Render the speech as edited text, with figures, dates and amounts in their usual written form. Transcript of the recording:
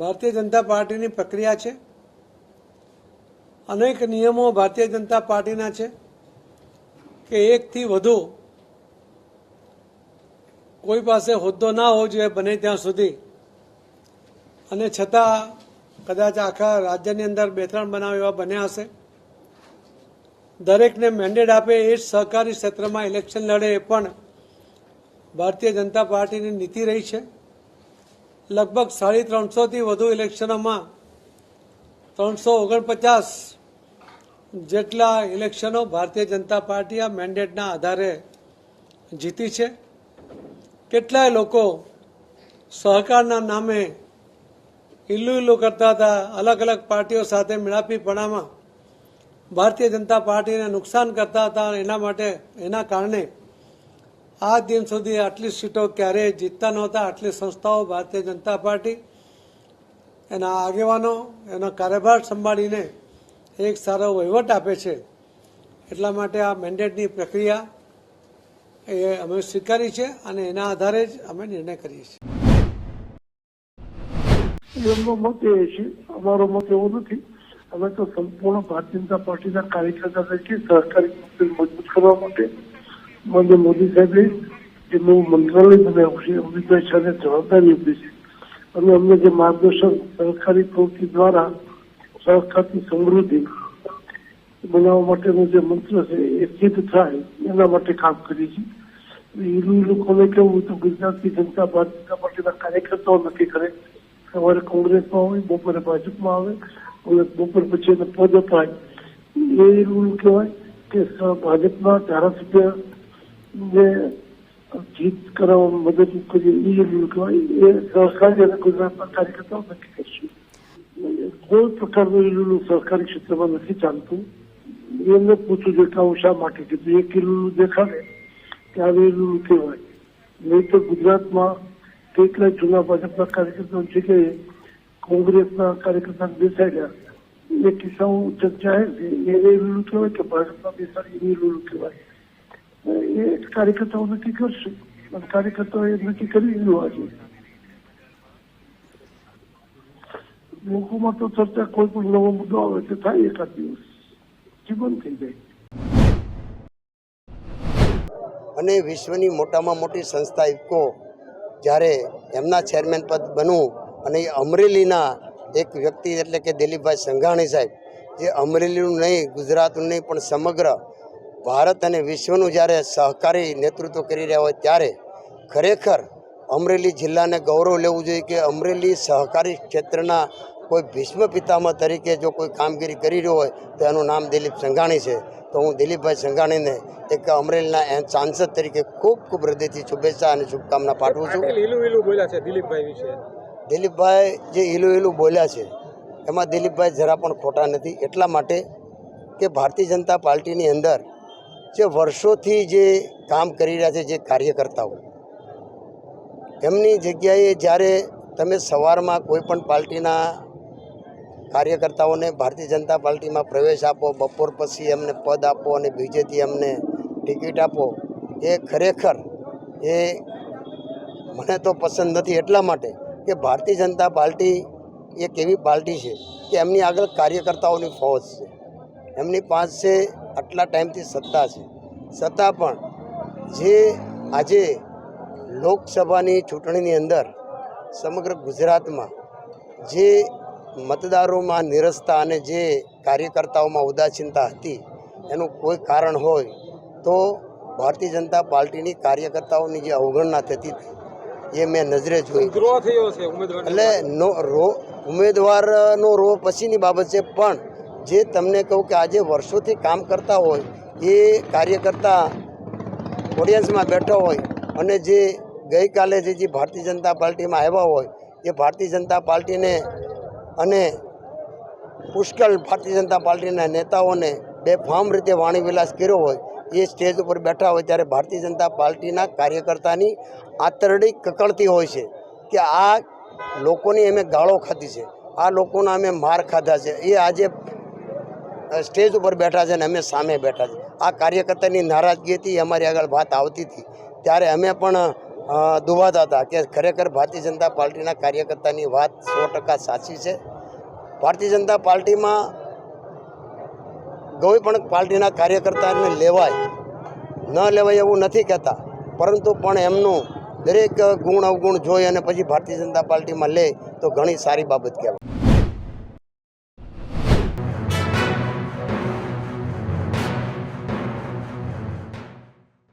ભારતીય જનતા પાર્ટીની પ્રક્રિયા છે। અનેક નિયમો ભારતીય જનતા પાર્ટીના છે કે એકથી વધુ કોઈ પાસે હોદ્દો ના હોવો જોઈએ બને ત્યાં સુધી, અને છતાં કદાચ આખા રાજ્યની અંદર 2-3 બનાવ એવા બન્યા હશે। દરેકને મેન્ડેટ આપે એ જ સહકારી ક્ષેત્રમાં ઇલેક્શન લડે એ પણ ભારતીય જનતા પાર્ટીની નીતિ રહી છે। લગભગ 350થી વધુ ઇલેક્શનોમાં 349 જેટલા ઇલેક્શનો ભારતીય જનતા પાર્ટી આ મેન્ડેટના આધારે જીતી છે। કેટલાય લોકો સહકારના નામે ઇલ્લુ કરતા હતા, અલગ અલગ પાર્ટીઓ સાથે મેળાપીપણામાં ભારતીય જનતા પાર્ટીને નુકસાન કરતા હતા। એના કારણે આ દિન સુધી આટલી સીટો ક્યારેય જીતતા નહોતા। આટલી સંસ્થાઓ ભારતીય જનતા પાર્ટી એના આગેવાનો એનો કાર્યભાર સંભાળીને એક સારો વહીવટ આપે છે। એટલા માટે આ મેન્ડેટની પ્રક્રિયા એ અમે સ્વીકારી છે અને એના આધારે જ અમે નિર્ણય કરીએ છીએ। એમનો મત એ છે, અમારો મત એવો નથી। અમે તો સંપૂર્ણ ભારતીય જનતા પાર્ટીના કાર્યકર્તા તરીકે સહકારી મજબૂત કરવા માટે માનનીય મોદી સાહેબે જેનું મંત્રાલય બનાવ્યું છે, અમિતભાઈ શાહને જવાબદારી આપી છે અને અમને જે માર્ગદર્શન સહકારી પ્રવૃત્તિ દ્વારા સહકારની સમૃદ્ધિ બનાવવા માટેનો જે મંત્ર છે એ સિદ્ધ થાય એના માટે કામ કરીએ છીએ। એ લોકોને કેવું તો ગુજરાતની જનતા ભારતીય જનતા પાર્ટીના કાર્યકર્તાઓ નક્કી કરે, સવારે કોંગ્રેસમાં હોય, બપોરે ભાજપમાં આવે અને બપોર પછી એને પદ અપાય। એ રૂલ કહેવાય કે ભાજપના ધારાસભ્ય ને જીત કરાવવામાં મદદ કરીએ, એ રૂલ કહેવાય। એ સહકારી અને ગુજરાતના કાર્યકર્તાઓ નક્કી કરશે। કોઈ પ્રકારનું એ રૂલ સહકારી ક્ષેત્રમાં નથી ચાલતું। એમને પૂછવું જોઈએ કે આવું શા માટે કીધું। એક રૂલ દેખાડે ત્યારે એ રૂલ કહેવાય, નહીં તો ગુજરાતમાં કેટલાય જૂના ભાજપના કાર્યકર્તાઓ છે કે કોંગ્રેસના કાર્યકર્તાને બેસાડ્યા, એ કિસ્સાઓ જાહેર છે। એ રૂલ કહેવાય કે ભાજપના બેસાડી, એ રૂલ કહેવાય। એ કાર્યકર્તાઓ નક્કી કરશે અને કાર્યકર્તાઓ એ નક્કી કરી લેવા છે। લોકોમાં તો ચર્ચા કોઈ પણ નવો મુદ્દો આવે તો થાય, એકાદ દિવસ જીવન થઈ જાય। અને વિશ્વની મોટામાં મોટી સંસ્થા ઇફકો જ્યારે એમના ચેરમેન પદ બનવું અને એ અમરેલીના એક વ્યક્તિ એટલે કે દિલીપભાઈ સંઘાણી સાહેબ, જે અમરેલીનું નહીં, ગુજરાતનું નહીં પણ સમગ્ર ભારત અને વિશ્વનું જ્યારે સહકારી નેતૃત્વ કરી રહ્યા હોય ત્યારે ખરેખર અમરેલી જિલ્લાને ગૌરવ લેવું જોઈએ કે અમરેલી સહકારી ક્ષેત્રના કોઈ ભીષ્મ પિતામહ તરીકે જો કોઈ કામગીરી કરી રહ્યો હોય તો એનું નામ દિલીપ સંઘાણી છે। તો હું દિલીપભાઈ સંઘાણીને એક અમરેલીના સાંસદ તરીકે ખૂબ ખૂબ હૃદયથી શુભેચ્છા અને શુભકામના પાઠવું છું। બોલ્યા છે દિલીપભાઈ વિશે, દિલીપભાઈ જે ઈલું બોલ્યા છે એમાં દિલીપભાઈ જરા પણ ખોટા નથી। એટલા માટે કે ભારતીય જનતા પાર્ટીની અંદર જે વર્ષોથી જે કામ કરી રહ્યા છે જે કાર્યકર્તાઓ, એમની જગ્યાએ જ્યારે તમે સવારમાં કોઈ પણ પાર્ટીના કાર્યકર્તાઓને ભારતીય જનતા પાર્ટીમાં પ્રવેશ આપો, બપોર પછી એમને પદ આપો અને બીજેથી એમને ટિકિટ આપો, એ ખરેખર એ મને તો પસંદ નથી। એટલા માટે કે ભારતીય જનતા પાર્ટી એક એવી પાર્ટી છે કે એમની આગળ કાર્યકર્તાઓની ફૌજ છે, એમની પાસે આટલા ટાઈમથી સત્તા છે, છતાં પણ જે આજે લોકસભાની ચૂંટણીની અંદર સમગ્ર ગુજરાતમાં જે મતદારોમાં નિરસતા અને જે કાર્યકર્તાઓમાં ઉદાસીનતા હતી એનું કોઈ કારણ હોય તો ભારતીય જનતા પાર્ટીની કાર્યકર્તાઓની જે અવગણના થતી હતી એ મેં નજરે જોઈ। એટલે ઉમેદવારનો રો પછીની બાબત છે, પણ જે તમને કહું કે આજે વર્ષોથી કામ કરતા હોય એ કાર્યકર્તા ઓડિયન્સમાં બેઠો હોય અને જે ગઈકાલે જે ભારતીય જનતા પાર્ટીમાં આવ્યા હોય એ ભારતીય જનતા પાર્ટીને અને પુષ્કળ ભારતીય જનતા પાર્ટીના નેતાઓને બેફામ રીતે વાણીવિલાસ કર્યો હોય, એ સ્ટેજ ઉપર બેઠા હોય ત્યારે ભારતીય જનતા પાર્ટીના કાર્યકર્તાની આંતરડી કકળતી હોય છે કે આ લોકોની અમે ગાળો ખાધી છે, આ લોકોના અમે માર ખાધા છે। એ આજે સ્ટેજ ઉપર બેઠા છે અને અમે સામે બેઠા છે। આ કાર્યકર્તાની નારાજગી હતી, અમારી આગળ વાત આવતી હતી ત્યારે અમે પણ દુભાતા હતા કે ખરેખર ભારતીય જનતા પાર્ટીના કાર્યકર્તાની વાત 100% સાચી છે. ભારતીય જનતા પાર્ટીમાં કોઈ પણ પાર્ટીના કાર્યકર્તાને લેવાય ન લેવાય એવું નથી કહેતા, પરંતુ પણ એમનું દરેક ગુણ અવગુણ જોઈ અને પછી ભારતીય જનતા પાર્ટીમાં લે તો ઘણી સારી બાબત કહેવાય.